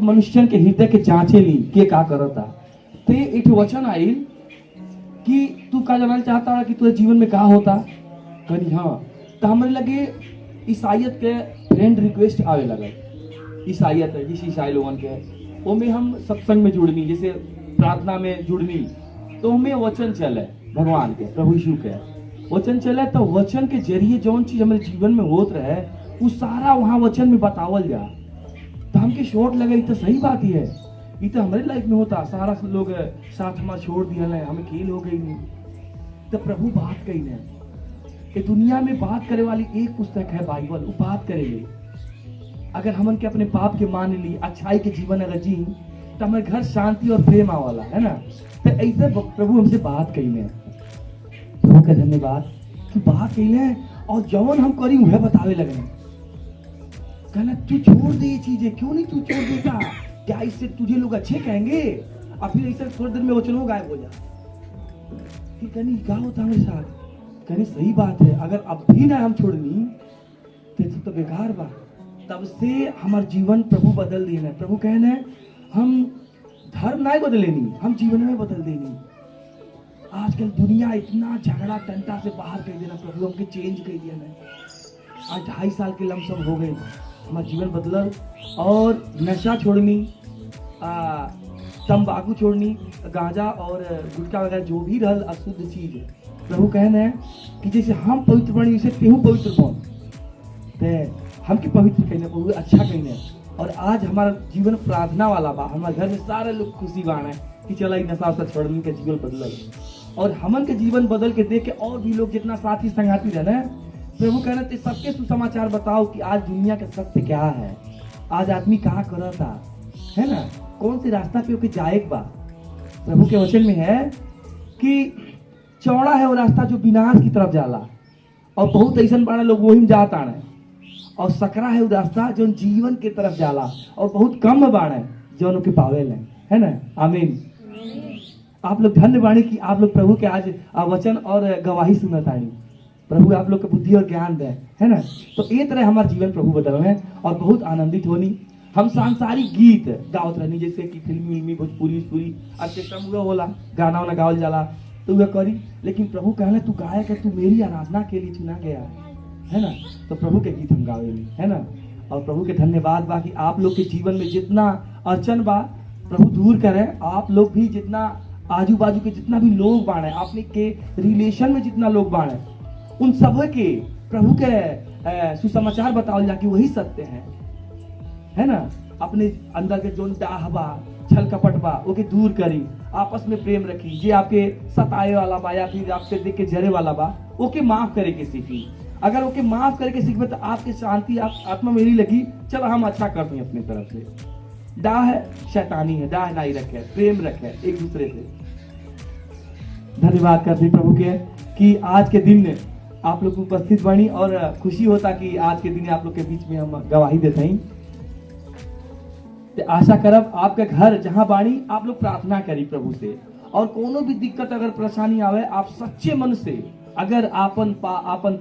मनुष्य के हृदय के जांचे ली के का करता ते एक वचन आई कि तू का जानना चाहता है कि तुझे जीवन में का होता कहीं हाँ तो हमारे लगे ईसाइयत के फ्रेंड रिक्वेस्ट आवे लगा। ईसाइयत है जिस ईसाई लोगन के वो में हम सत्संग में जुड़नी जैसे प्रार्थना में जुड़नी तो हमें वचन चले भगवान के प्रभु यीशु के वचन चले तो वचन के जरिए जौन चीज हमारे जीवन में होत रहे वो सारा वहाँ वचन में बतावल जा तो हमके शॉर्ट लगे तो सही बात ही है ये तो हमारे लाइफ में होता सारा लोग साथ हमारा छोड़ दिया है हमें खेल हो गई नहीं तो प्रभु बात कही ने कि दुनिया में बात करे वाली एक पुस्तक है बाइबल वो बात करेगी अगर हमन के अपने पाप के मान ली अच्छाई के जीवन अगर जी तो हमारे घर शांति और प्रेम आवाला है ना तो ऐसे प्रभु हमसे बात कही ने प्रभु का धन्यवाद कि बात कही ने और जौन हम करी वह बतावे लगे कहना तू छोड़ दे ये चीजें क्यों नहीं तू छोड़ देता क्या इससे तुझे लोग अच्छे कहेंगे और फिर ऐसे थोड़ी देर में वचनों गायब हो जा कि कहीं क्या होता हमारे साथ कहीं सही बात है अगर अब भी ना हम छोड़नी तो बेकार बा तब से हमारे जीवन प्रभु बदल देना प्रभु कहना है हम धर्म नहीं बदलेनी हम जीवन में बदल देनी आजकल दुनिया इतना झगड़ा टंटा से बाहर कर देना प्रभु हमके चेंज कर दिया ना आज 2.5 साल के लमसम हो गए हमारा जीवन बदलल और नशा छोड़नी तंबाकू छोड़नी गांजा और गुटखा वगैरह जो भी रहल अशुद्ध चीज प्रभु कहना है कि जैसे हम पवित्र बनी वैसे तेहू पवित्र बन ते हमके पवित्र कहने प्रभु अच्छा कहने और आज हमारा जीवन प्रार्थना वाला बा हमारे घर में सारे लोग खुशी बाना है कि चला नशा वशा छोड़ने का जीवन बदलल और हमन के जीवन बदल के देख के और भी लोग जितना साथी संगाती रहना प्रभु कहना थे सबके सुसमाचार बताओ कि आज दुनिया का सत्य क्या है आज आदमी कहाँ कर था है ना कौन से रास्ता पे होके जाएक बा प्रभु के वचन में है कि चौड़ा है वो रास्ता जो विनाश की तरफ जाला और बहुत ऐसा बड़ा लोग वही में जाता है और सकरा है वो रास्ता जो जीवन की तरफ जाला और बहुत कम बाण है जो उनके पावेल है ना आमीन आप लोग धन्यवाणी की आप लोग प्रभु के आज वचन और गवाही सुनत आई प्रभु आप लोग को बुद्धि और ज्ञान दे है ना तो ये तरह हमारा जीवन प्रभु बदल है और बहुत आनंदित होनी हम सांसारिक गीत गावत रहनी जैसे कि फिल्मी भोजपुरी ऑर्केस्ट्रा में होला गाना वाना गावल जाला तो वह करी लेकिन प्रभु कहले तू गायक है तू मेरी आराधना के लिए चुना गया है ना तो प्रभु के गीत हम गावेली है ना और प्रभु के धन्यवाद बा कि आप लोग के जीवन में जितना अड़चन बा प्रभु दूर करे आप लोग भी जितना आजू बाजू के जितना भी लोग बाढ़े आपने के रिलेशन में जितना लोग बाढ़े उन सब के प्रभु के सुसमाचार बताओ जाके वही सत्य है ना अपने अंदर के जोन डाह बा छल कपट बा ओके दूर करी आपस में प्रेम रखी जे आपके सताए वाला बा या फिर आपसे देख के जरे वाला बा ओके माफ करे के सीखी अगर ओके माफ करके सीखबे तो आपके शांति आप आत्मा मेरी लगी चलो हम अच्छा करते हैं अपनी तरफ से डाह है शैतानी है डाह नहीं रखे प्रेम रखे एक दूसरे से धन्यवाद करते प्रभु के कि आज के दिन आप लोग उपस्थित बनी और खुशी होता कि आज के दिन आप लोग के बीच में हम गवाही देते हैं तो आशा करब आपके घर जहां बाणी आप लोग प्रार्थना करी प्रभु से और कोनो भी दिक्कत अगर परेशानी आवे आप सच्चे मन से अगर आपन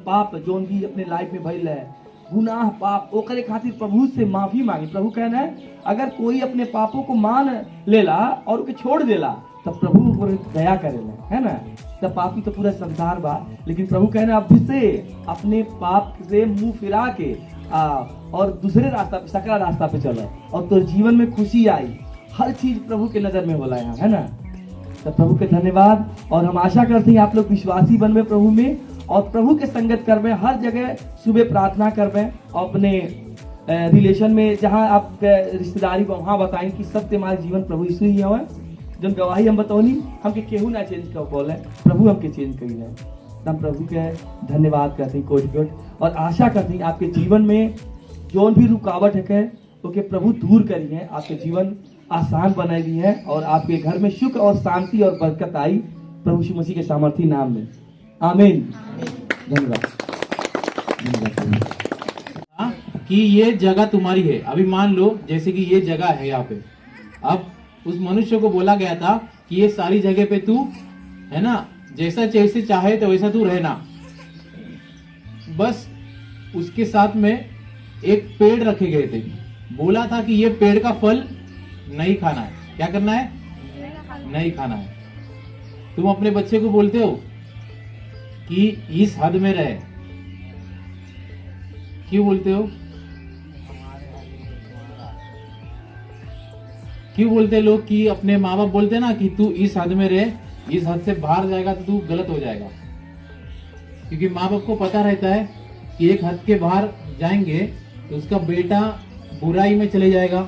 पाप जोन भी अपने लाइफ में भइल है गुनाह पाप ओकरे खातिर प्रभु से माफी मांगी। प्रभु कहना है अगर कोई अपने पापों को मान लेला और उके छोड़ देला तब प्रभु ऊपर दया करेला, है ना। तब पापी तो पूरा संसार बा, लेकिन प्रभु कहना अब से अपने पाप से मुंह फिरा के और दूसरे रास्ता पे, सकरा रास्ता पे चलो और तो जीवन में खुशी आई। हर चीज प्रभु के नजर में होला यहाँ, है ना। तो प्रभु के धन्यवाद। और हम आशा करते हैं आप लोग विश्वासी बनवे प्रभु में और प्रभु के संगत करवे, हर जगह सुबह प्रार्थना करवे, अपने रिलेशन में जहाँ आप रिश्तेदारी वहाँ बताएं कि सत्य हमारे जीवन प्रभु यीशु ही है। जब गवाही हम बतौनी हमके केहू ना चेंज कर बोले, प्रभु हमके चेंज करी है। हम प्रभु के धन्यवाद करते हैं कोटि कोटि और आशा करते हैं आपके जीवन में जो भी रुकावट है ओके प्रभु दूर करी है, आपके जीवन आसान बनाई दी है और आपके घर में सुख और शांति और बरकत आई प्रभु यीशु मसीह के सामर्थी नाम में, आमीन। धन्यवाद। कि ये जगह तुम्हारी है। अभी मान लो जैसे कि ये जगह है यहाँ पे, अब उस मनुष्य को बोला गया था कि ये सारी जगह पे तू, है ना, जैसा जैसे चाहे तो वैसा तू रहना। बस उसके साथ में एक पेड़ रखे गए थे, बोला था कि ये पेड़ का फल नहीं खाना है। क्या करना है? नहीं खाना है। तुम अपने बच्चे को बोलते हो कि इस हद में रहे, क्यों बोलते हो? क्यों बोलते लोग कि अपने माँ बाप बोलते ना कि तू इस हद में रहे, इस हद से बाहर जाएगा तो तू गलत हो जाएगा। क्योंकि माँ बाप को पता रहता है कि एक हद के बाहर जाएंगे तो उसका बेटा बुराई में चले जाएगा,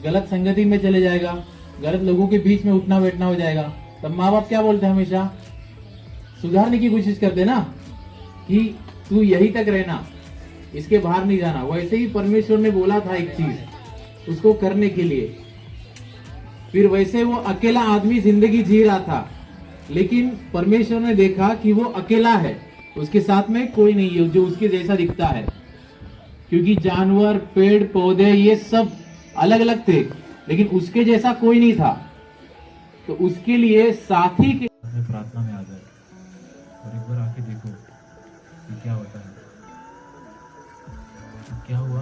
गलत संगति में चले जाएगा, गलत लोगों के बीच में उठना बैठना हो जाएगा। तब माँ बाप क्या बोलते हैं? हमेशा सुधारने की कोशिश करते ना कि तू यही तक रहना, इसके बाहर नहीं जाना। वैसे ही परमेश्वर ने बोला था एक चीज उसको करने के लिए, फिर वैसे वो अकेला आदमी जिंदगी जी रहा था, लेकिन परमेश्वर ने देखा कि वो अकेला है, उसके साथ में कोई नहीं है जो उसके जैसा दिखता है। क्योंकि जानवर, पेड़ पौधे ये सब अलग अलग थे, लेकिन उसके जैसा कोई नहीं था। तो उसके लिए साथी के प्रार्थना में आ जाए और एक बार आके देखो कि क्या होता है। तो क्या हुआ,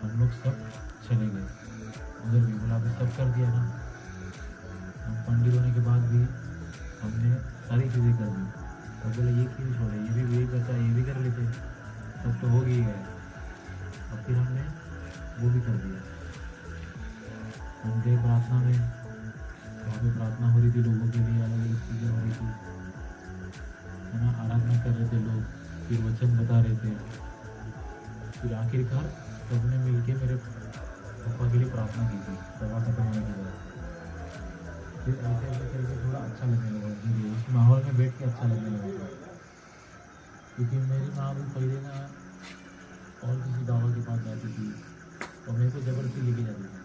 हम लोग सब चले गए उधर भी, बोला भी सब कर दिया ना। हम पंडित होने के बाद भी हमने सारी चीज़ें कर दी, और बोले ये क्यों छोड़े, ये भी यही करता है, ये भी कर लेते, सब तो हो ही गया। और फिर हमने वो भी कर दिया। हम गए प्रार्थना में, वहाँ पे प्रार्थना हो रही थी लोगों के लिए, अलग अलग चीज़ें हो रही थी, है ना, आराधना कर रहे थे लोग, फिर वचन बता रहे थे। फिर आखिरकार सबने मिलके मेरे पापा के लिए प्रार्थना की थी सभा खत्म होने के बाद। फिर ऐसे ऐसे करके थोड़ा अच्छा लगने लगा मुझे, उस माहौल में बैठ के अच्छा लगने लगा था। क्योंकि मेरी माँ भी पहले ना और किसी बाबा के पास जाती थी और मेरे को ज़बरदस्ती लेके जाती थी,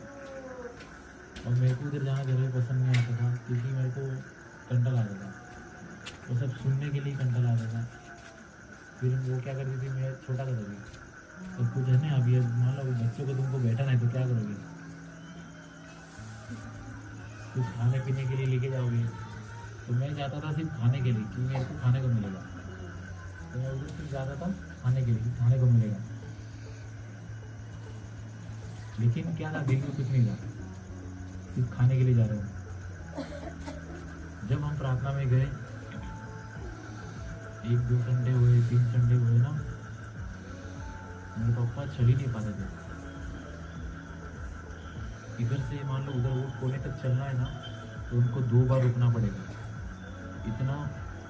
और मेरे को उधर जाना घर में पसंद नहीं आता था, क्योंकि मेरे को कंटल आता था, वो सब सुनने के लिए कंटल आता था। फिर वो क्या करती थी, मैं छोटा करता थी तो कुछ है ना, अभी मान लो बच्चों को तुमको बैठा नहीं तो क्या करोगे, कुछ खाने पीने के लिए लेके जाओगे। तो मैं जाता था सिर्फ खाने के लिए, क्योंकि मेरे को खाने को मिलेगा, तो मैं उधर सिर्फ जाता था खाने के लिए, खाने को मिलेगा। लेकिन क्या था, दिल में कुछ नहीं था, सिर्फ खाने के लिए जा रहे हो। जब हम प्रार्थना में गए, 1-2 संडे हुए, 3 संडे हुए ना, मेरे पापा चल ही नहीं पाते थे। इधर से मान लो उधर वो कोने तक चलना है ना, तो उनको 2 बार रुकना पड़ेगा। इतना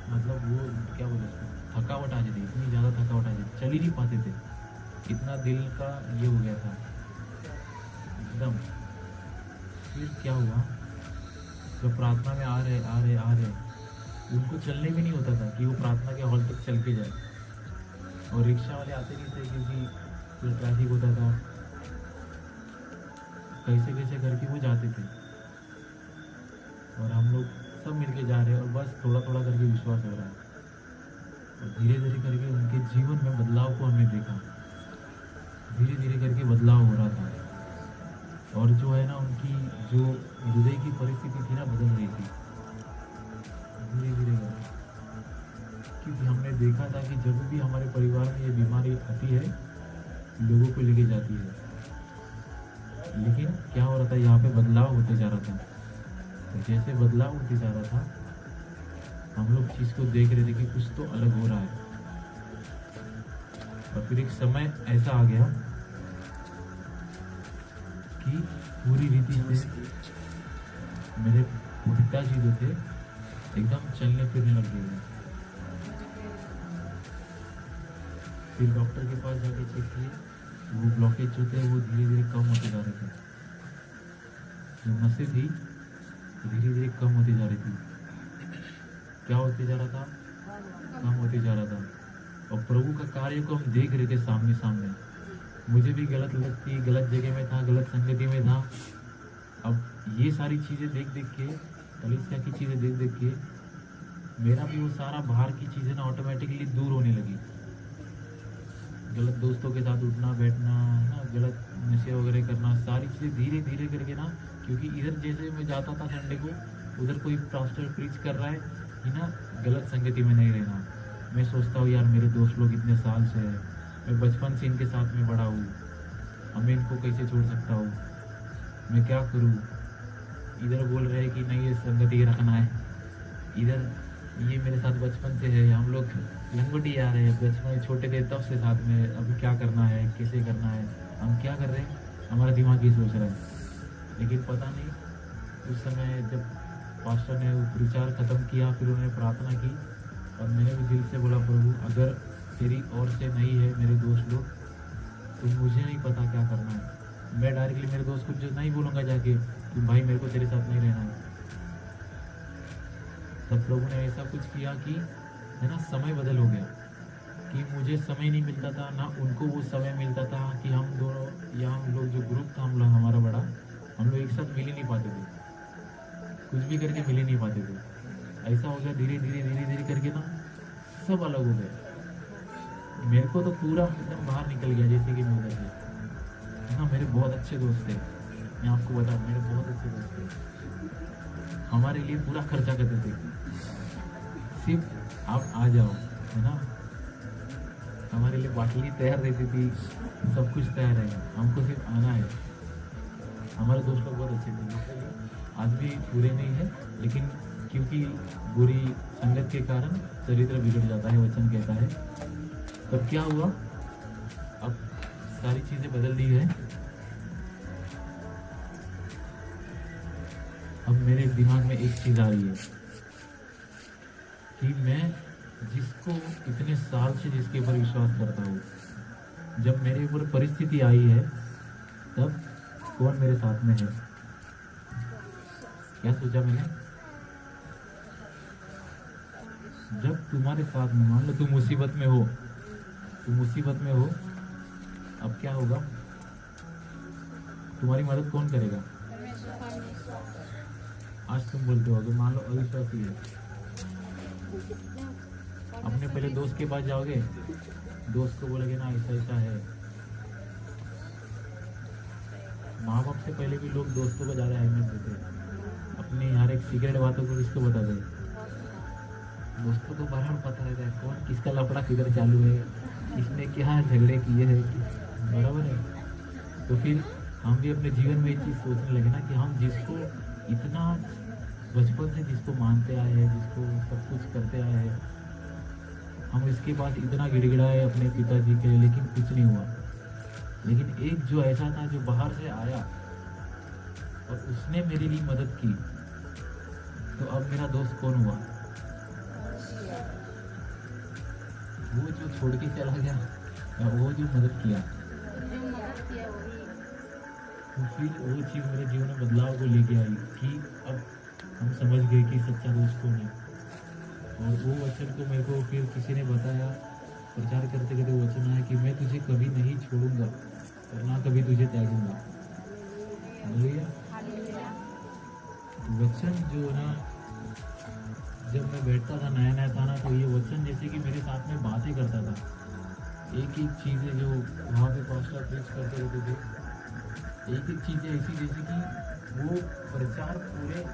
मतलब वो क्या बोले उसको, थकावट आ जाती, इतनी ज़्यादा थकावट आ जाती, चल ही नहीं पाते थे। इतना दिल का ये हो गया था एकदम। फिर क्या हुआ, जब प्रार्थना में आ रहे उनको चलने भी नहीं होता था कि वो प्रार्थना के हॉल तक चल के जाए, और रिक्शा वाले आते नहीं थे क्योंकि फिर ट्रैफिक होता था। कैसे कैसे करके वो जाते थे, और हम लोग सब मिलके जा रहे हैं, और बस थोड़ा थोड़ा करके विश्वास हो रहा है, और धीरे धीरे करके उनके जीवन में बदलाव को हमने देखा। धीरे धीरे करके बदलाव हो रहा था, और जो है ना, उनकी जो हृदय की परिस्थिति थी ना, बदल रही थी धीरे धीरे करके। क्योंकि हमने देखा था कि जब भी हमारे परिवार में ये बीमारी आती है लोगों को लेके जाती है। लेकिन क्या हो रहा था, यहाँ पे बदलाव होते जा रहा था। तो जैसे बदलाव होते जा रहा था, हम लोग चीज़ को देख रहे थे कि कुछ तो अलग हो रहा है। और फिर एक समय ऐसा आ गया कि पूरी रीति से मेरे पिताजी जो थे एकदम चलने फिरने लग गए। फिर डॉक्टर के पास जाके चेक किए, वो ब्लॉकेज जो थे वो धीरे धीरे कम होते जा रहे थे। जो नसें थी धीरे धीरे कम होती जा रही थी। क्या होते जा रहा था? कम होते जा रहा था। और प्रभु का कार्य को हम देख रहे थे सामने सामने। मुझे भी गलत लगती, गलत जगह में था, गलत संगति में था। अब ये सारी चीज़ें देख देख के, कलीसिया की चीज़ें देख देख के मेरा भी वो सारा बाहर की चीज़ें ना ऑटोमेटिकली दूर होने लगी। गलत दोस्तों के साथ उठना बैठना है ना, गलत नशे वगैरह करना, सारी चीज़ें धीरे धीरे करके ना, क्योंकि इधर जैसे मैं जाता था संडे को, उधर कोई पास्टर प्रीच कर रहा है कि ना गलत संगति में नहीं रहना। मैं सोचता हूँ यार मेरे दोस्त लोग इतने साल से हैं, मैं बचपन से इनके साथ में बड़ा हूँ, अब मैं इनको कैसे छोड़ सकता हूँ, मैं क्या करूँ। इधर बोल रहे हैं कि नहीं ये संगति रखना है, इधर ये मेरे साथ बचपन से है, हम लोग लंगोटी आ रहे हैं, बचपन में छोटे थे तब से साथ में, अभी क्या करना है, कैसे करना है, हम क्या कर रहे हैं, हमारा दिमाग ये सोच रहा है। लेकिन पता नहीं उस समय जब पास्टर ने वो प्रचार ख़त्म किया, फिर उन्होंने प्रार्थना की और मैंने भी दिल से बोला, प्रभु अगर तेरी ओर से नहीं है मेरे दोस्त लोग, तो मुझे नहीं पता क्या करना है। मैं डायरेक्टली मेरे दोस्त को जो नहीं बोलूँगा जाके कि भाई मेरे को तेरे साथ नहीं रहना है। तब प्रभु ने ऐसा कुछ किया कि है ना, समय बदल हो गया कि मुझे समय नहीं मिलता था, ना उनको वो समय मिलता था कि हम दोनों या हम लोग जो ग्रुप था हम लोग हमारा बड़ा, हम लोग एक साथ मिल ही नहीं पाते थे, कुछ भी करके मिल ही नहीं पाते थे। ऐसा हो गया धीरे धीरे करके ना सब अलग हो गया। मेरे को तो पूरा एकदम बाहर निकल गया जैसे कि मैं उधर से, है ना। मेरे बहुत अच्छे दोस्त थे, मैं आपको बता, मेरे बहुत अच्छे दोस्त थे, हमारे लिए पूरा खर्चा करते थे, सिर्फ आप आ जाओ, है ना। हमारे लिए बाटली तैयार रहती थी, सब कुछ तैयार है, हमको सिर्फ आना है। हमारे दोस्त लोग बहुत अच्छे थे, आज भी बुरे नहीं है, लेकिन क्योंकि बुरी संगत के कारण चरित्र बिगड़ जाता है, वचन कहता है। तब क्या हुआ, अब सारी चीजें बदल दी है। अब मेरे दिमाग में एक चीज आ रही है कि मैं जिसको इतने साल से जिसके ऊपर विश्वास करता हूँ, जब मेरे ऊपर परिस्थिति आई है तब कौन मेरे साथ में है। क्या सोचा मैंने, जब तुम्हारे साथ में, मान लो तुम मुसीबत में हो, अब क्या होगा, तुम्हारी मदद कौन करेगा। आज तुम बोलते हो, अगर मान लो अविश्वासी है, अपने पहले दोस्त के पास जाओगे, दोस्त को बोलोगे ना ऐसा ऐसा है। माँ बाप से पहले भी लोग दोस्तों को ज़्यादा अहमियत देते हैं, अपनी हर एक सीक्रेट बातों को किसको बता दे। दोस्तों को बराबर पता रहता है कौन किसका लफड़ा किधर चालू है, किसने क्या झगड़े किए हैं, बराबर है। तो फिर हम भी अपने जीवन में ये चीज़ सोचने लगे ना कि हम जिसको इतना बचपन से जिसको मानते आए हैं, जिसको सब कुछ करते आए हैं, हम इसके पास इतना गिड़गिड़ाए अपने पिताजी के लिए, लेकिन कुछ नहीं हुआ। लेकिन एक जो ऐसा था जो बाहर से आया और उसने मेरे लिए मदद की, तो अब मेरा दोस्त कौन हुआ, वो जो छोड़ के चला गया या वो जो मदद किया। तो फिर वो चीज़ मेरे जीवन में बदलाव को लेके आई कि अब हम समझ गए कि सच्चा दोस्त कौन है। और वो वचन को मेरे को फिर किसी ने बताया, प्रचार करते करते वचन आया कि मैं तुझे कभी नहीं छोड़ूंगा और ना कभी तुझे त्यागूंगा। वचन जो ना, जब मैं बैठता था नया नया था ना, तो ये वचन जैसे कि मेरे साथ में बातें करता था। एक एक चीज़ें जो वहाँ पे पास्टर प्रीच करते रहते थे, एक एक चीज़ें ऐसी जैसे कि वो प्रचार पूरे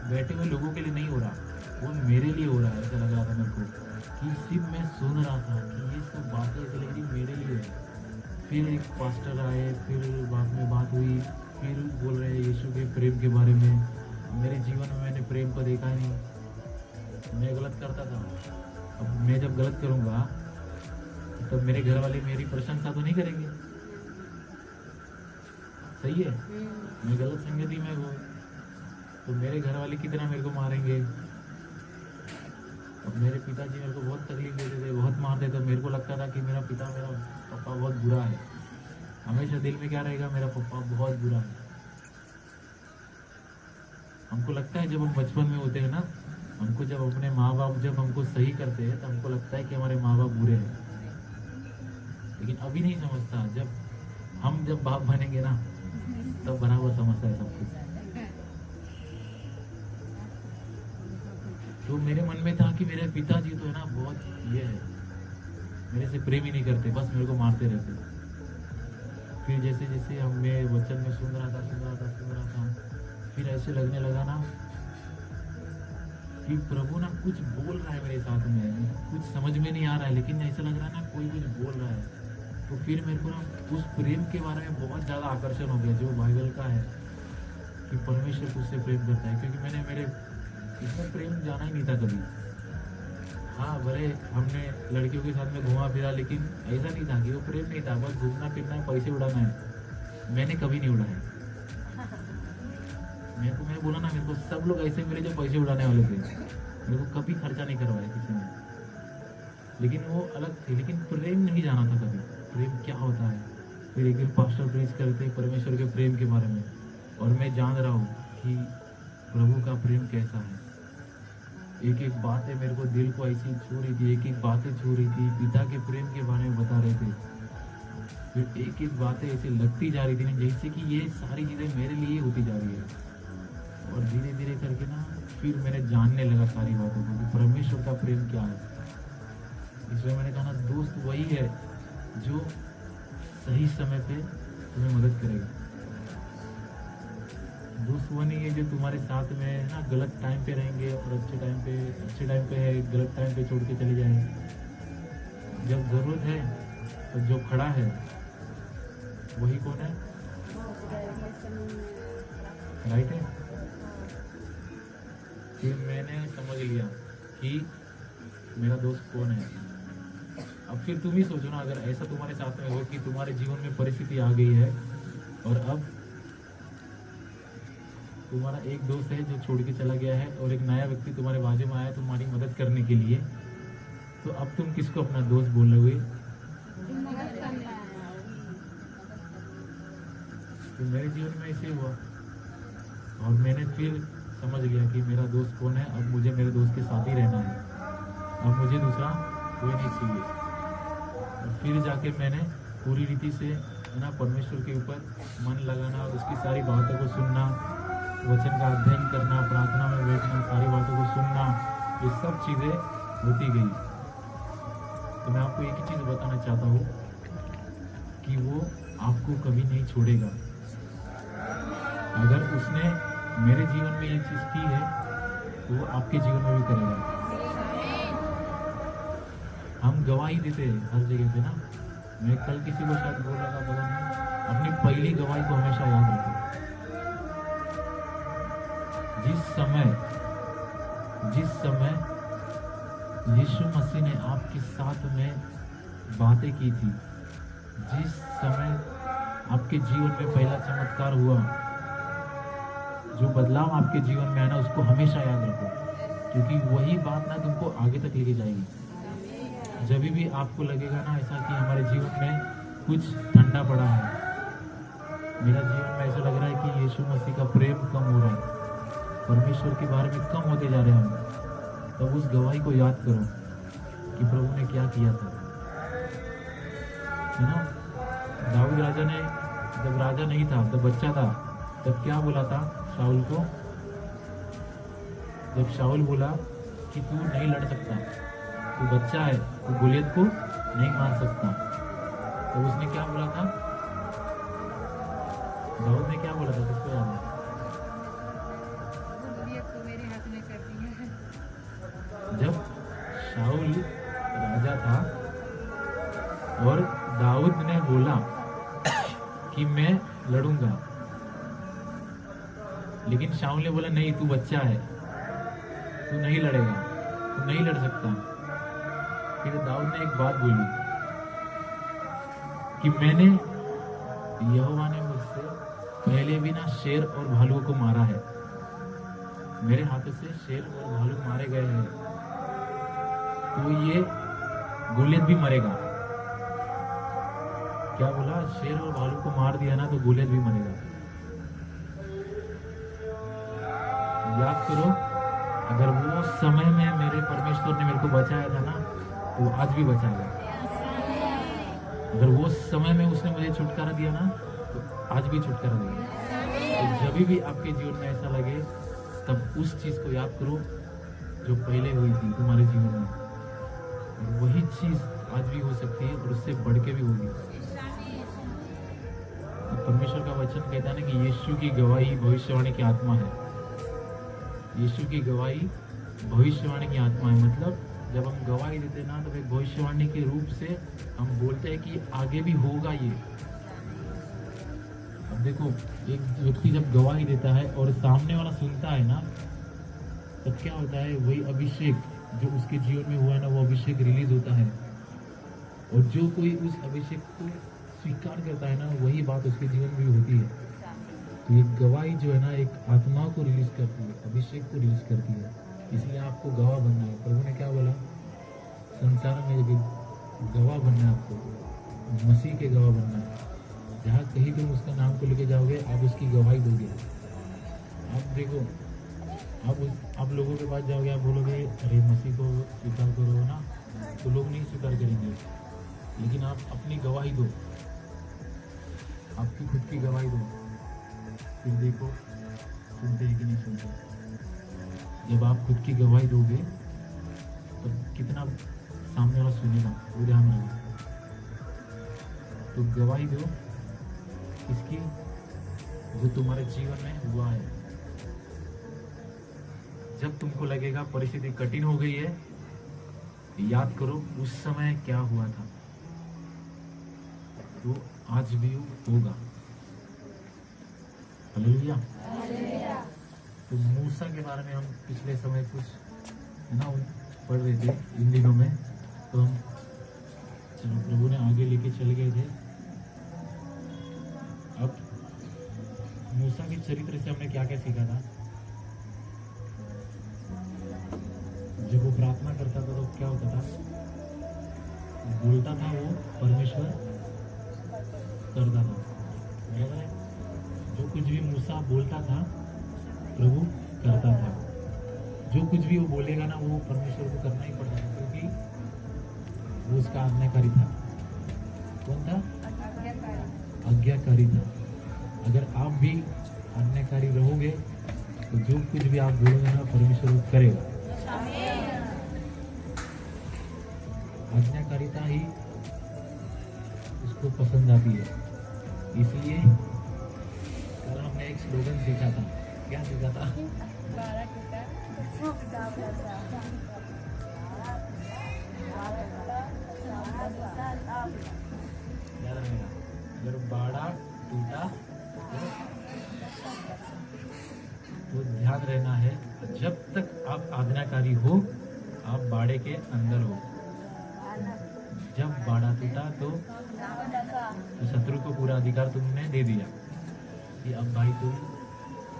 बैठे हुए लोगों के लिए नहीं हो रहा, वो मेरे लिए हो रहा है। ऐसा लग रहा था मेरे को कि सिर्फ मैं सुन रहा था कि ये सब बातें ऐसी लग रही मेरे लिए है। फिर एक पास्टर आए, फिर बाद में बात हुई, फिर बोल रहे हैं यीशु के प्रेम के बारे में। मेरे जीवन में मैंने प्रेम को देखा ही नहीं, मैं गलत करता था। अब मैं जब गलत करूँगा तब मेरे घर वाले मेरी प्रशंसा तो नहीं करेंगे, सही है। मैं गलत संगति में हूँ तो मेरे घर वाले कितना मेरे को मारेंगे। अब मेरे पिताजी मेरे को बहुत तकलीफ देते थे, बहुत मारते थे। मेरे को लगता था कि मेरा पापा बहुत बुरा है। हमेशा दिल में क्या रहेगा, मेरा पापा बहुत बुरा है। हमको लगता है जब हम बचपन में होते हैं ना, हमको जब अपने माँ बाप जब हमको सही करते हैं तो हमको लगता है कि हमारे माँ बाप बुरे हैं। लेकिन अभी नहीं समझता, जब बाप बनेंगे ना तब बराबर समझता है सब कुछ। तो मेरे मन में था कि मेरे पिताजी तो है ना बहुत ये है, मेरे से प्रेम ही नहीं करते, बस मेरे को मारते रहते। फिर जैसे जैसे मैं वचन में सुन रहा था, फिर ऐसे लगने लगा ना कि प्रभु ना कुछ बोल रहा है मेरे साथ में, कुछ समझ में नहीं आ रहा है, लेकिन ऐसा लग रहा है ना कोई कुछ बोल रहा है। तो फिर मेरे को ना उस प्रेम के बारे में बहुत ज़्यादा आकर्षण हो गया जो बाइबल का है कि परमेश्वर तुझसे प्रेम करता है। क्योंकि मैंने मेरे इसमें प्रेम जाना ही नहीं था कभी। हाँ, भले हमने लड़कियों के साथ में घुमा फिरा, लेकिन ऐसा नहीं था कि वो प्रेम नहीं था, बस घूमना फिरना है, पैसे उड़ाना है। मैंने कभी नहीं उड़ाया। मैंने बोला ना, मेरे को सब लोग ऐसे मिले जो पैसे उड़ाने वाले थे, मेरे को कभी खर्चा नहीं करवाया किसी ने। लेकिन वो अलग थे, लेकिन प्रेम नहीं जाना था कभी, प्रेम क्या होता है। फिर एक दिन पास्टर प्रीच करते परमेश्वर के प्रेम के बारे में, और मैं जान रहा हूँ कि प्रभु का प्रेम कैसा है। एक एक बातें मेरे को दिल को ऐसी छू रही थी, एक एक बातें छू रही थी, पिता के प्रेम के बारे में बता रहे थे। फिर एक एक बातें ऐसी लगती जा रही थी ना जैसे कि ये सारी चीज़ें मेरे लिए होती जा रही है। और धीरे धीरे करके ना फिर मैंने जानने लगा सारी बातों को कि परमेश्वर का प्रेम क्या है। इसलिए मैंने कहा ना, दोस्त वही है जो सही समय पे तुम्हें मदद करेगा। दोस्त वो नहीं है जो तुम्हारे साथ में ना गलत टाइम पे रहेंगे और अच्छे टाइम पे है, गलत टाइम पे छोड़ के चले जाएंगे। जब जरूरत है तो जो खड़ा है वही कौन है, राइट है। फिर मैंने समझ लिया कि मेरा दोस्त कौन है। अब फिर तुम ही सोचो ना, अगर ऐसा तुम्हारे साथ में हो कि तुम्हारे जीवन में परिस्थिति आ गई है और अब तुम्हारा एक दोस्त है जो छोड़ के चला गया है और एक नया व्यक्ति तुम्हारे बाजू में आया तुम्हारी मदद करने के लिए, तो अब तुम किसको अपना दोस्त बोलोगे? तो मेरे जीवन में ऐसे हुआ और मैंने फिर समझ लिया कि मेरा दोस्त कौन है। अब मुझे मेरे दोस्त के साथ ही रहना है, अब मुझे दूसरा कोई नहीं चाहिए। और फिर जाके मैंने पूरी रीति से ना परमेश्वर के ऊपर मन लगाना और उसकी सारी बातों को सुनना, वचन का अध्ययन करना, प्रार्थना में बैठना, सारी बातों को सुनना, ये सब चीज़ें होती गई। तो मैं आपको एक ही चीज़ बताना चाहता हूँ कि वो आपको कभी नहीं छोड़ेगा। अगर उसने मेरे जीवन में ये चीज़ की है तो वो आपके जीवन में भी करेगा। हम गवाही देते हैं हर जगह पे ना। मैं कल किसी को शायद बोल रहा था, पता नहीं, अपनी पहली गवाही को हमेशा याद रखो। जिस समय यीशु मसीह ने आपके साथ में बातें की थी, जिस समय आपके जीवन में पहला चमत्कार हुआ, जो बदलाव आपके जीवन में है ना, उसको हमेशा याद रखो, क्योंकि वही बात ना तुमको आगे तक लेके जाएगी। जब भी आपको लगेगा ना ऐसा कि हमारे जीवन में कुछ ठंडा पड़ा है, मेरा जीवन में ऐसा लग रहा है कि यीशु मसीह का प्रेम कम हो रहा है, परमेश्वर के बारे में कम होते जा रहे हैं हम, तब उस गवाही को याद करो कि प्रभु ने क्या किया था, है ना। दाऊद राजा ने जब राजा नहीं था, जब बच्चा था, तब क्या बोला था शाऊल को? जब शाऊल बोला कि तू नहीं लड़ सकता, तू बच्चा है, तू गोलियत को नहीं मार सकता, तो उसने क्या बोला था? दाऊद ने क्या बोला था? किसको याद है? जब शाऊल राजा था और दाऊद ने बोला लड़ूंगा। लेकिन शाऊल ने बोला नहीं, तू बच्चा है, तू नहीं लड़ेगा, तू नहीं लड़ सकता। फिर दाऊद ने एक बात बोली कि मैंने, यहोवा ने मुझसे पहले भी ना शेर और भालुओं को मारा है, मेरे हाथों से शेर और भालू मारे गए हैं, तो ये गोलियत भी मरेगा। क्या बोला? शेर और भालू को मार दिया ना तो गोलियत भी मरेगा। याद करो, अगर वो समय में मेरे परमेश्वर ने मेरे को बचाया था ना, तो आज भी बचाएगा। अगर वो समय में उसने मुझे छुटकारा दिया ना, तो आज भी छुटकारा देगा। तो जब भी आपके जीवन में ऐसा लगे, तब उस चीज को याद करो जो पहले हुई थी तुम्हारे जीवन में, और वही चीज आज भी हो सकती है और उससे बढ़ के भी होगी। तो परमेश्वर का वचन कहता है ना कि यीशु की गवाही भविष्यवाणी की आत्मा है। यीशु की गवाही भविष्यवाणी की आत्मा है। मतलब जब हम गवाही देते ना, तो एक भविष्यवाणी के रूप से हम बोलते हैं कि आगे भी होगा ये। अब देखो, एक व्यक्ति जब गवाही देता है और सामने वाला सुनता है ना, तब क्या होता है, वही अभिषेक जो उसके जीवन में हुआ है ना, वो अभिषेक रिलीज होता है। और जो कोई उस अभिषेक को स्वीकार करता है ना, वही बात उसके जीवन में भी होती है। तो ये गवाही जो है ना, एक आत्मा को रिलीज करती है, अभिषेक को रिलीज करती है। इसलिए आपको गवाह बनना है। प्रभु ने क्या बोला? संसार में गवाह बनना है, आपको मसीह के गवाह बनना है। जहाँ कहीं तुम उसका नाम को लेके जाओगे, आप उसकी गवाही दोगे। आप देखो, आप लोगों के पास जाओगे, आप बोलोगे अरे मसीह को स्वीकार करो ना, तो लोग नहीं स्वीकार करेंगे। लेकिन आप अपनी गवाही दो, आपकी खुद की गवाही दो, फिर देखो सुनते हैं कि नहीं सुनते। जब आप खुद की गवाही दोगे, तो कितना सामने वाला सुनेगा, वो ध्यान रखना। तो गवाही दो इसकी जो तुम्हारे जीवन में हुआ है। जब तुमको लगेगा परिस्थिति कठिन हो गई है, याद करो उस समय क्या हुआ था, तो आज भी होगा। हालेलुया। तो मूसा के बारे में हम पिछले समय कुछ है ना पढ़ रहे थे इन दिनों में, तो हम चलो प्रभु ने आगे लेके चल गए थे। अब मूसा के चरित्र से हमने क्या क्या सीखा था? जब वो प्रार्थना करता था तो क्या होता था? बोलता था वो परमेश्वर करता था। बराबर है? जो कुछ भी मूसा बोलता था प्रभु करता था। जो कुछ भी वो बोलेगा ना, वो परमेश्वर को करना ही पड़ता था, क्योंकि वो उसका आज्ञाकारी था। कौन था? आज्ञाकारी था। अगर आप भी आज्ञाकारी रहोगे, तो जो कुछ भी आप बोलोगे ना, परमेश्वर वो करेगा। आज्ञाकारिता ही उसको पसंद आती है। इसलिए कल हमने एक स्लोगन सीखा था। क्या सीखा था? याद रहेगा, अगर बाड़ा टूटा तो ध्यान रहना है, जब तक आप आज्ञाकारी हो, आप बाड़े के अंदर हो। जब बाड़ा टूटा तो शत्रु को पूरा अधिकार तुमने दे दिया कि अब भाई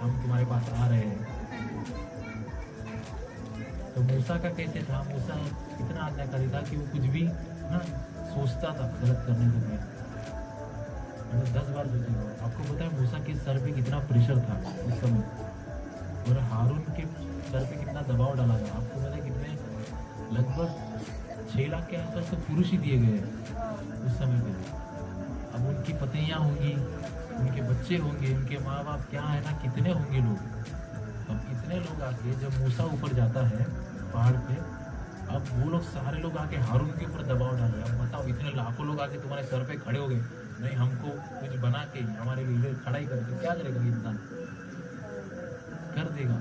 हम तुम्हारे पास आ रहे हैं। तो मूसा का कैसे था? मूसा इतना आज्ञाकारी था कि वो कुछ भी ना सोचता था गलत करने से पहले, मतलब 10 बार सोचेगा। आपको पता है मूसा के सर पे कितना प्रेशर था उस समय, और हारून के सर पे कितना दबाव डाला था। आपको पता है कितने, लगभग 6 लाख के आसपास तो पुरुष ही दिए गए उस समय पे। अब उनकी पत्नियां होंगी, उनके बच्चे होंगे, उनके माँ बाप, क्या है ना, कितने होंगे लोग। अब इतने लोग आके जब मूसा ऊपर जाता है पहाड़ पे, अब वो लोग सारे लोग आके हारून के ऊपर दबाव डाल रहे हैं। अब बताओ, इतने लाखों लोग आके तुम्हारे सर पे खड़े हो गए, नहीं हमको कुछ बना के हमारे लिए खड़ा ही करके, क्या करेगा इंसान? कर देगा।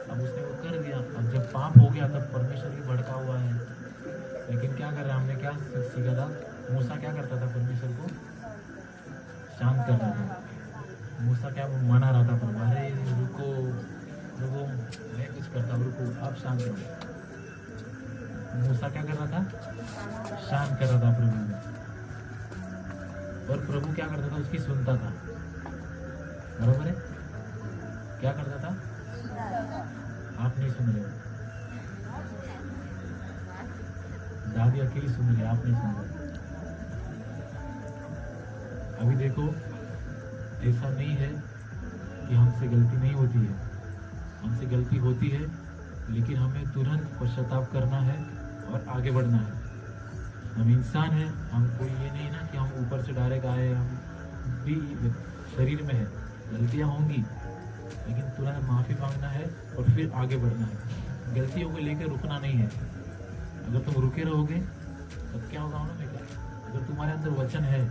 अब उसने वो कर दिया। अब जब पाप हो गया तब परमेश्वर भी भड़का हुआ है। लेकिन क्या कर रहा है, हमने क्या सीखा था? मूसा क्या करता था? परमेश्वर को शांत कर रहा था। मूसा क्या वो मना रहा था, पर अरे रुको रुको, मैं कुछ करता हूँ, रुको आप शांत रहो। मूसा क्या कर रहा था? शांत कर रहा था प्रभु को, और प्रभु क्या करता था? उसकी सुनता था। बराबर है? क्या करता था? आप नहीं सुन रहे हो, दादी अकेली सुन रही है, आप नहीं सुन रहे। अभी देखो, ऐसा नहीं है कि हमसे गलती नहीं होती है, हमसे गलती होती है, लेकिन हमें तुरंत पश्चाताप करना है और आगे बढ़ना है। हम इंसान हैं, हमको ये नहीं ना कि हम ऊपर से डायरेक्ट आए, हम भी शरीर में है, गलतियाँ होंगी, लेकिन तुरंत माफ़ी मांगना है और फिर आगे बढ़ना है। गलतियों को लेकर रुकना नहीं है। अगर तुम रुके रहोगे तब क्या होगा मालूम है क्या? अगर तुम्हारे अंदर वचन है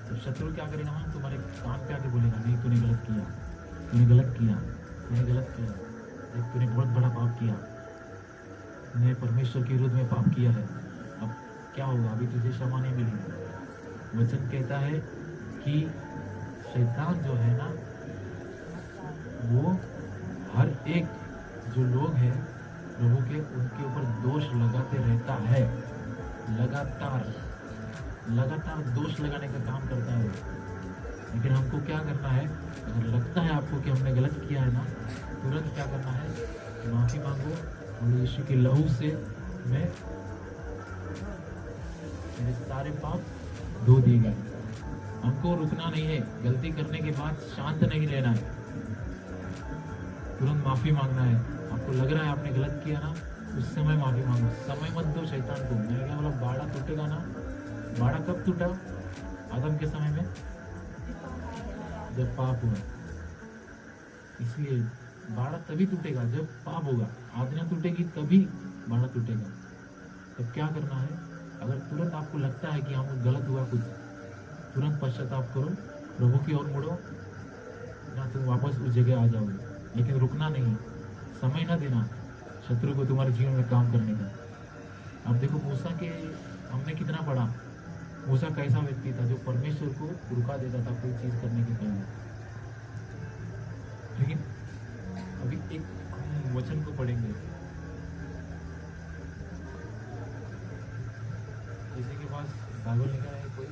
तो शत्रु क्या करेगा ना, तुम्हारे कान पे आके बोलेगा नहीं तूने गलत किया, तूने गलत किया, तूने गलत किया, एक तूने बहुत बड़ा पाप किया, तूने परमेश्वर के विरुद्ध में पाप किया है। अब क्या होगा? अभी तुझे क्षमा नहीं मिलेगी। वचन कहता है कि शैतान जो है ना, वो हर एक जो लोग हैं प्रभु के, उनके ऊपर दोष लगाते रहता है। लगातार दोष लगाने का काम करता है। लेकिन हमको क्या करना है? अगर लगता है आपको कि हमने गलत किया है ना, तुरंत क्या करना है? माफी मांगो और यीशु के लहू से मेरे सारे पाप धो दिए गए। हमको रुकना नहीं है, गलती करने के बाद शांत नहीं लेना है, तुरंत माफी मांगना है। आपको लग रहा है आपने गलत किया ना, उस समय माफी मांगो, समय मत दो शैतान को। मैंने क्या बोला? बाड़ा टूटेगा ना, बाड़ा कब टूटा? आदम के समय में, जब पाप हुआ। इसलिए बाड़ा तभी टूटेगा जब पाप होगा। आज्ञा टूटेगी तभी बाड़ा टूटेगा। तब क्या करना है? अगर तुरंत आपको लगता है कि हम गलत हुआ कुछ, तुरंत पश्चाताप करो, प्रभु की ओर मुड़ो, ना तुम वापस उस जगह आ जाओगे। लेकिन रुकना नहीं, समय ना देना शत्रु को तुम्हारे जीवन में काम करने का। अब देखो मूसा के हमने कितना पढ़ा, मूसा कैसा व्यक्ति था जो परमेश्वर को रुका देता था कोई चीज करने के पहले। लेकिन अभी एक हम वचन को पढ़ेंगे, किसी के पास बाइबल निकाला है कोई?